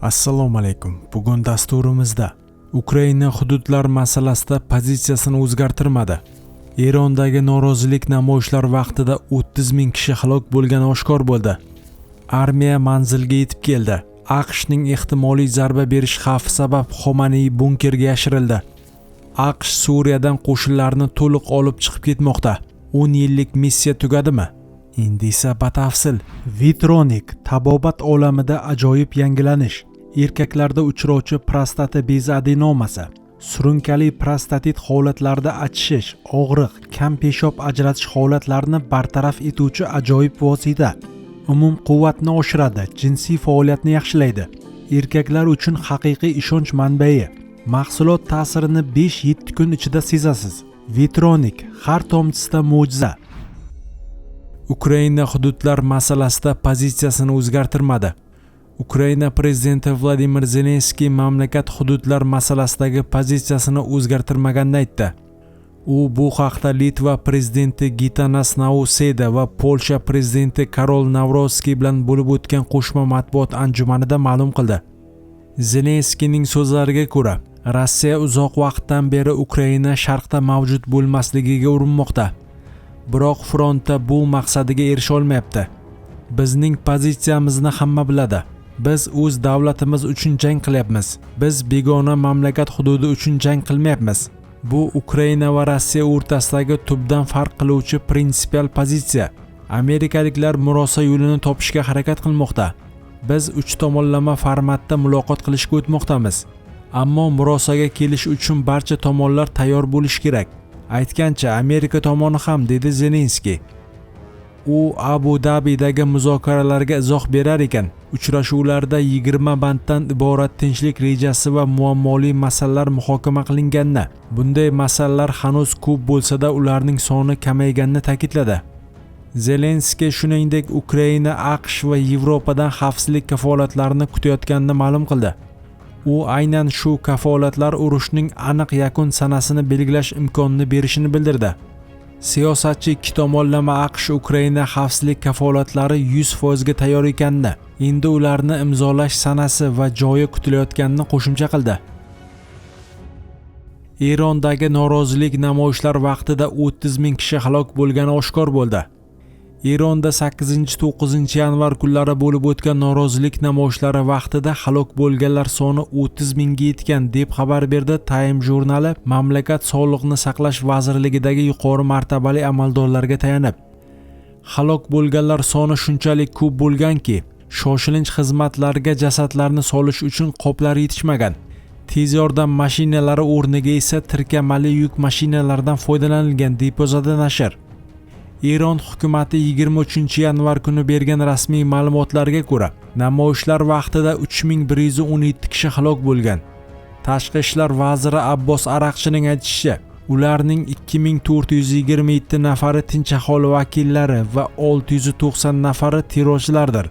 Assalomu alaykum. Bugun dasturimizda Ukraina hududlar masalasida pozitsiyasini o'zgartirmadi. Erondagi norozilik namoyishlar vaqtida 30 ming kishi halok bo'lgani oshkor bo'ldi. Armiya manzilga yetib keldi. AQShning ehtimoliy zarba berish xavfi sabab Xomanaiy bunkerga yashirildi. AQSh Suriyadan qo'shinlarni to'liq olib chiqib ketmoqda. 10 yillik missiya tugadimi? Endi esa batafsil. Vitronik tabobat olamida ajoyib yangilanish. Erkaklarda uchrovchi prostata bezi adenomasi, surunkali prostatit holatlarida achishish, og'riq, kam peshob ajratish holatlarini bartaraf etuvchi ajoyib vosita. Umum quvvatni oshiradi, jinsiy faoliyatni yaxshilaydi. Erkaklar uchun haqiqiy ishonch manbai. Mahsulot ta'sirini 5-7 kun ichida sezasiz. Vitronik har tomchisida mo'jiza. Ukraina hududlar masalasida pozitsiyasini o'zgartirmadi. Ukraina prezidenti Vladimir Zelenskiy mamlakat hududlar masalasidagi pozitsiyasini o'zgartirmaganini aytdi. U bu haqda Litva prezidenti Gitanas Nauseda va Polsha prezidenti Karol Nawro'skiy bilan bo'lib o'tgan qo'shma matbuot anjumanida ma'lum qildi. Zelenskiyning so'zlariga ko'ra, Rossiya uzoq vaqtdan beri Ukraina sharqda mavjud bo'lmasligiga urinmoqda. Biroq frontda bu maqsadiga erisha olmayapti. Bizning pozitsiyamizni hamma biladi. Biz o'z davlatimiz uchun jang qilyapmiz. Biz begona mamlakat hududi uchun jang qilmayapmiz. Bu Ukraina va Rossiya o'rtasidagi tubdan farq qiluvchi prinsipial pozitsiya. Amerikaliklar murosa yo'lini topishga harakat qilmoqda. Biz 3 tomonlama formatda muloqot qilishga o'tmoqdamiz. Ammo murosaga kelish uchun barcha tomonlar tayyor bo'lishi kerak. Aytgancha Amerika tomoni ham, dedi Zelenskiy. U Abu Dabidagi muzokaralarga izoh berar ekan. Uchrashuvlarda 20 banddan iborat tinchlik rejasi va muammoli masalalar muhokama qilinganini, bunday masalalar hanuz ko'p bo'lsa-da ularning soni kamayganini ta'kidladi. Zelenskiy shuningdek Ukraina, AQSh va Yevropadan xavfsizlik kafolatlarini kutayotganini ma'lum qildi. U aynan shu kafolatlar urushning aniq yakun sanasini belgilash imkonini berishini bildirdi. Siyosatchi ikki tomonlama AQSh Ukraina xavfsizlik kafolatlari 100% ga tayyor ekanini, endi ularni imzolash sanasi va joyi kutilayotganini qo'shimcha qildi. Erondagi norozilik namoyishlar vaqtida 30 ming kishi halok bo'lgani oshkor bo'ldi. Eronda 8-9 yanvar kunlari bo'lib o'tgan norozilik namoyishlari vaqtida halok bo'lganlar soni 30 mingga yetgan deb xabar berdi Time jurnali mamlakat Sog'liqni saqlash vazirligidagi yuqori martabali amaldorlarga tayanib. Halok bo'lganlar soni shunchalik ko'p bo'lganki, shoshilinch xizmatlarga jasadlarni solish uchun qoplar yetishmagan. Tez yordam mashinalari o'rniga esa tirkamali yuk mashinalaridan foydalanilgan deb yozadi nashr. Eron hukumati 23 yanvar kuni bergan rasmiy ma'lumotlarga ko'ra, namoyishlar vaqtida 3117 kishi halok bo'lgan. Tashqi ishlar vaziri Abbos Araqchining aytishicha, ularning 2427 nafari tinch aholi vakillari va 690 nafari terrorchilardir.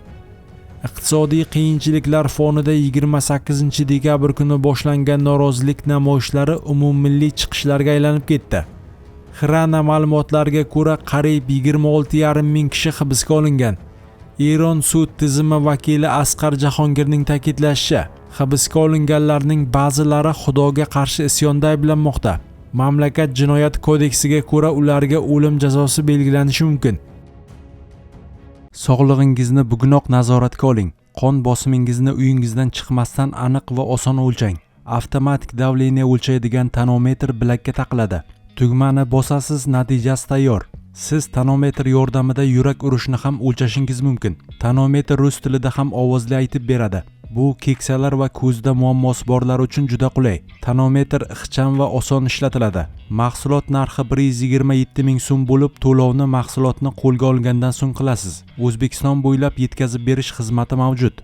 Iqtisodiy qiyinchiliklar fonida 28 dekabr kuni boshlangan norozilik namoyishlari umummilliy chiqishlarga aylanib ketdi. Xirana ma'lumotlariga ko'ra qariyb 26,5 ming kishi hibsga olingan. Eron sud tizimi vakili Asqar Jahongirning ta'kidlashicha, hibsga olinganlarning ba'zilari Xudoga qarshi isyonda ayblanmoqda. Mamlakat jinoyat kodeksiga ko'ra ularga o'lim jazosi belgilanishi mumkin. Sog'lig'ingizni bugunoq nazoratga oling. Qon bosimingizni uyingizdan chiqmasdan aniq va oson o'lchang. Avtomatik davleniya o'lchaydigan tonometr bilakka taqiladi. Tugmani bosasiz, natijasi tayyor. Siz tonometr yordamida yurak urishini ham o'lchashingiz mumkin. Tonometr rus tilida ham ovozli aytib beradi. Bu keksalar va ko'zda muammosi borlar uchun juda qulay. Tonometr ixcham va oson ishlatiladi. Mahsulot narxi 127 ming so'm bo'lib, to'lovni mahsulotni qo'lga olgandan so'ng qilasiz. O'zbekiston bo'ylab yetkazib berish xizmati mavjud.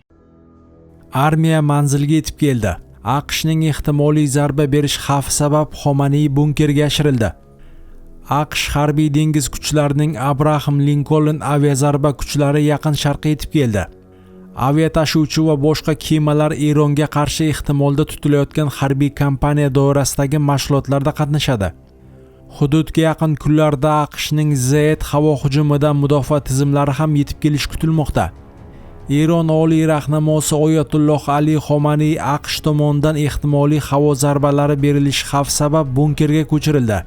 Armiya manzilga yetib keldi. AQShning ehtimoliy zarba berish xavfi sabab Xomanaiy bunkerga yashirildi. AQSh harbiy dengiz kuchlarining Abraham Lincoln aviazarba kuchlari yaqin sharqqa yetib keldi. Aviatashuvchi va boshqa kemalar Eronga qarshi ehtimolda tutilayotgan harbiy kampaniya doirasidagi mashg'ulotlarda qatnashadi. Hududga yaqin kunlarda AQShning Z havo hujumidan mudofaa tizimlari ham yetib kelish kutilmoqda. Eron oliy rahnamosi Oyatulloh Ali Xomanaiy AQSh tomonidan ehtimoliy havo zarbalari berilishi xavfi sabab bunkerga ko'chirildi.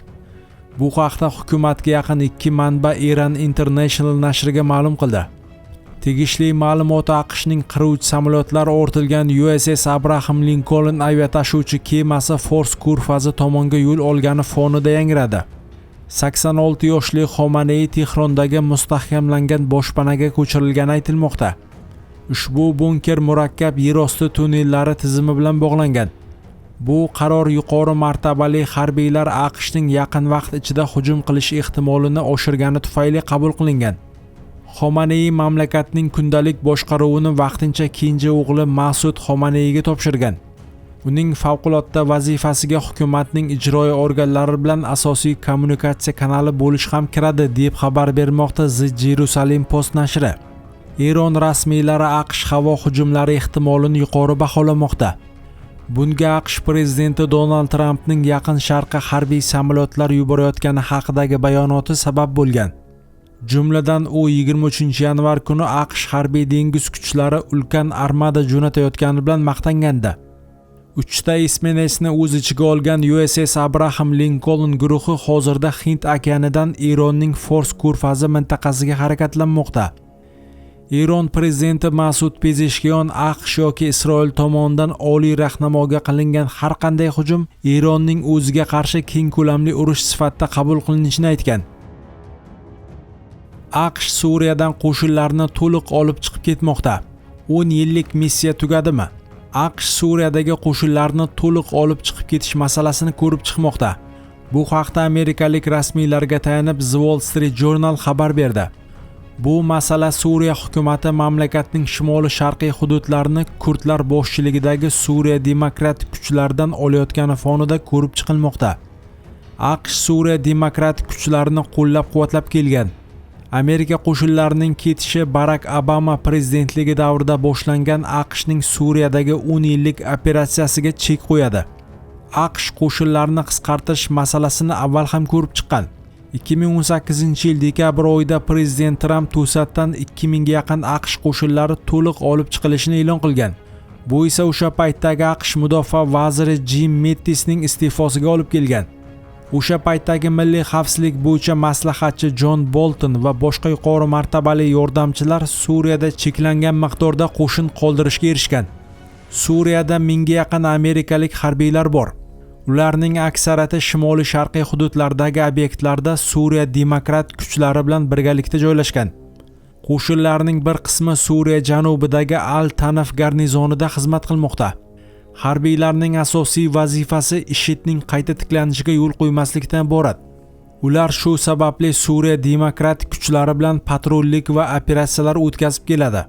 Bu haqda hukumatga yaqin ikki manba Iran International nashriga ma'lum qildi. Tegishli ma'lumot AQShning qiruvchi samolyotlari o'rtilgan USS Abraham Lincoln aviatashuvchi kemasi Fors ko'rfazi tomonga yo'l olgani fonida yangradi. 86 yoshli Xomanaiy Tehrondagi mustahkamlangan boshpanaga ko'chirilgani aytilmoqda. Ushbu bunker murakkab yerosti tunnellari tizimi bilan bog'langan. Bu qaror yuqori martabali harbiylar AQShning yaqin vaqt ichida hujum qilish ehtimolini oshirgani tufayli qabul qilingan. Xomanaiy mamlakatning kundalik boshqaruvini vaqtincha kenja o'g'li Masud Xomanaiga topshirgan. Uning favqulodda vazifasiga hukumatning ijroiya organlari bilan asosiy kommunikatsiya kanali bo'lish ham kiradi, deb xabar bermoqda The Jerusalem Post nashri. Eron rasmiylari AQSh havo hujumlari ehtimolini yuqori baholamoqda. Bunga AQSh prezidenti Donald Trampning Yaqin Sharqqa harbiy samolyotlar yuborayotgani haqidagi bayonoti sabab bo'lgan. Jumladan u 23 yanvar kuni AQSh harbiy dengiz kuchlari ulkan armada jo'natayotgani bilan maqtangandi. 3 ta esminetsni o'z ichiga olgan USS Abraham Lincoln guruhi hozirda Hind okeanidan Eronning Fors ko'rfazi mintaqasiga harakatlanmoqda. Eron prezidenti Masud Pezeshkian AQSh yoki Isroil tomonidan oliy rahnamoga qilingan har qanday hujum Eronning o'ziga qarshi keng ko'lamli urush sifatida qabul qilinishini aytgan. AQSh Suriyadan qo'shinlarni to'liq olib chiqib ketmoqda. 10 yillik missiya tugadimi? AQSh Suriyadagi qo'shinlarni to'liq olib chiqib ketish masalasini ko'rib chiqmoqda. Bu haqda amerikalik rasmiylarga tayanib The Wall Street Journal xabar berdi. Bu masala Suriya hukumati mamlakatning shimoli-sharqiy hududlarini kurdlar boshchiligidagi Suriya demokratik kuchlaridan olayotgani fonida ko'rib chiqilmoqda. AQSh Suriya demokratik kuchlarini qo'llab-quvvatlab kelgan. Amerika qo'shinlarining ketishi Barack Obama prezidentligi davrida boshlangan AQShning Suriyadagi 10 yillik operatsiyasiga chek qo'yadi. AQSh qo'shinlarini qisqartirish masalasini avval ham ko'rib chiqqan. 2018-yil dekabr oyida prezident Trump to'satdan 2000 ga yaqin AQSh qo'shinlari to'liq olib chiqilishini e'lon qilgan. Bu esa o'sha paytdagi AQSh mudofaa vaziri Jim Mattisning iste'fosiga olib kelgan. O'sha paytdagi milliy xavfsizlik bo'yicha maslahatchi John Bolton va boshqa yuqori martabali yordamchilar Suriyada cheklangan miqdorda qo'shin qoldirishga erishgan. Suriyada 1000 ga yaqin amerikalik harbiylar bor. Ularning aksariyati shimoli-sharqiy hududlardagi obyektlarda Suriya demokrat kuchlari bilan birgalikda joylashgan. Qo'shinlarning bir qismi Suriya janubidagi Al-Tanaf garnizonida xizmat qilmoqda. Harbiylarning asosiy vazifasi IShIDning qayta tiklanishiga yo'l qo'ymaslikdan iborat. Ular shu sababli Suriya demokratik kuchlari bilan patrullik va operatsiyalar o'tkazib keladi.